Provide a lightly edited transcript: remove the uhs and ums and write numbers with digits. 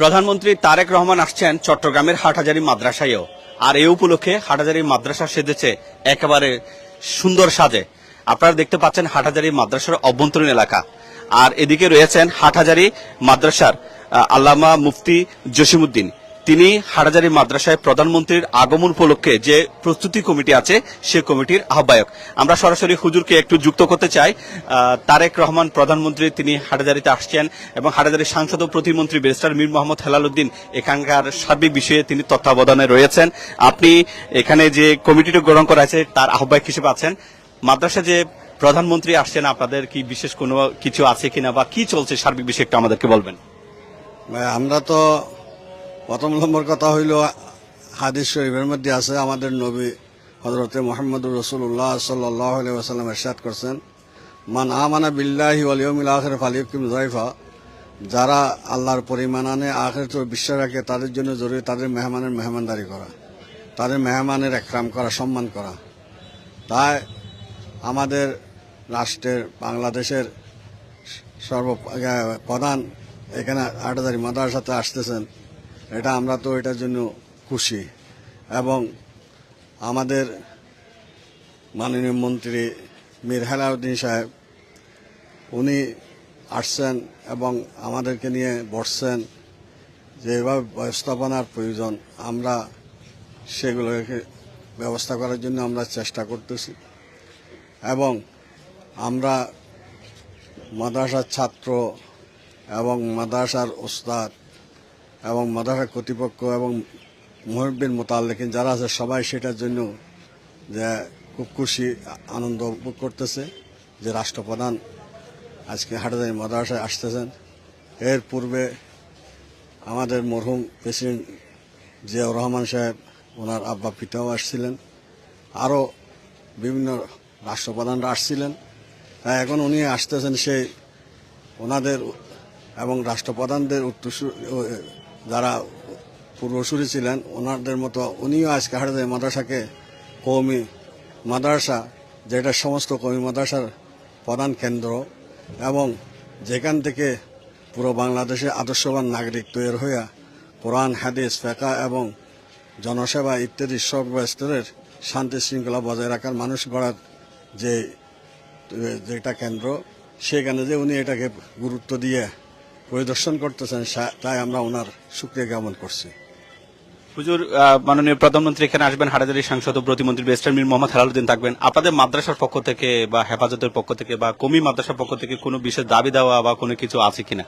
প্রধানমন্ত্রী তারেক রহমান আসছেন চট্টগ্রামের হাটহাজারী মাদ্রাসায়ও। আর এই উপলক্ষে হাটহাজারী মাদ্রাসা সেজেছে একেবারে সুন্দর সাজে। আপনারা দেখতে পাচ্ছেন হাটহাজারী মাদ্রাসার অভ্যন্তরীণ এলাকা। আর এদিকে রয়েছেন হাটহাজারী মাদ্রাসার আল্লামা মুফতি জসিমউদ্দিন। তিনি হাটহাজারী মাদ্রাসায় প্রধানমন্ত্রীর আগমন উপলক্ষে যে প্রস্তুতি কমিটি আছে সে কমিটির আহ্বায়ক। আমরা সরাসরি হুজুরকে একটু যুক্ত করতে চাই। তারেক রহমান প্রধানমন্ত্রী তিনি হাটহাজারীতে আসছেন এবং হাটহাজারীর সাংসদ ও প্রতিমন্ত্রী ব্যারিস্টার মীর মোহাম্মদ হেলাল উদ্দিন এখানকার সার্বিক বিষয়ে তিনি তত্ত্বাবধানে রয়েছেন। আপনি এখানে যে কমিটিটি গ্রহণ করা আছে তার আহ্বায়ক হিসেবে আছেন। মাদ্রাসা যে প্রধানমন্ত্রী আসছেন আপনাদের কি বিশেষ কোনো কিছু আছে কিনা বা কি চলছে সার্বিক বিষয়ে একটু আমাদেরকে বলবেন। আমরা তো প্রথম নম্বর কথা হইল হাদিস শরীফের মধ্যে আছে আমাদের নবী হযরতে মুহাম্মদুর রাসূলুল্লাহ সাল্লাল্লাহু আলাইহি ওয়াসাল্লাম ইরশাদ করছেন, মান আমানা বিল্লাহি ওয়াল ইয়াউমিল আখির ফালিয়াকুম যায়ফা। যারা আল্লাহর পরিমাণ আনে আখিরাতে বিশ্বাস রাখে তাদের জন্য জরুরি তাদের মেহমানের মেহমানদারি করা, তাদের মেহমানের একরাম করা, সম্মান করা। তাই আমাদের রাষ্ট্রের বাংলাদেশের সর্বপ্রধান এখানে হাটহাজারী মাদ্রাসাতে আসতেছেন, এটা আমরা তো এটার জন্য খুশি। এবং আমাদের মাননীয় মন্ত্রী মীর হেলাল উদ্দিন সাহেব উনি আসছেন এবং আমাদেরকে নিয়ে বসছেন, যেভাবে ব্যবস্থাপনার প্রয়োজন আমরা সেগুলোকে ব্যবস্থা করার জন্য আমরা চেষ্টা করতেছি। এবং আমরা মাদ্রাসার ছাত্র এবং মাদ্রাসার ওস্তাদ এবং মাদ্রাসার কর্তৃপক্ষ এবং মুহিব্বিন মুতাল্লিকিন যারা আছে সবাই সেটার জন্য যে খুব খুশি আনন্দ উপভোগ করতেছে যে রাষ্ট্রপ্রধান আজকে হাটহাজারী মাদ্রাসায় আসতেছেন। এর পূর্বে আমাদের মরহুম প্রেসিডেন্ট জিয়াউর রহমান সাহেব ওনার আব্বা পিতাও আসছিলেন, আরও বিভিন্ন রাষ্ট্রপ্রধানরা আসছিলেন। তাই এখন উনি আসতেছেন সেই ওনাদের এবং রাষ্ট্রপ্রধানদের যারা পূর্বসূরি ছিলেন ওনাদের মতো উনিও আজকে হাটহাজারী মাদ্রাসাকে কওমি মাদ্রাসা, যেটা সমস্ত কওমি মাদ্রাসার প্রধান কেন্দ্র এবং যেখান থেকে পুরো বাংলাদেশে আদর্শবান নাগরিক তৈরি হইয়া কোরআন, হাদিস, ফিকহ এবং জনসেবা ইত্যাদি সর্বস্তরের শান্তি শৃঙ্খলা বজায় রাখার মানুষ গড়ার যেটা কেন্দ্র, সেখানে যে উনি এটাকে গুরুত্ব দিয়ে পরিদর্শন করতেছেন, তাই আমরা ওনার শুকরিয়া জ্ঞাপন করছি। হুজুর, মাননীয় প্রধানমন্ত্রী এখানে আসবেন, হাটহাজারীর সাংসদ ও প্রতিমন্ত্রী ব্যারিস্টার মীর মোহাম্মদ হেলাল উদ্দিন থাকবেন। আপনাদের মাদ্রাসার পক্ষ থেকে বা হেফাজতের পক্ষ থেকে বা কওমি মাদ্রাসার পক্ষ থেকে কোনো বিশেষ দাবি দেওয়া বা কোনো কিছু আছে কিনা?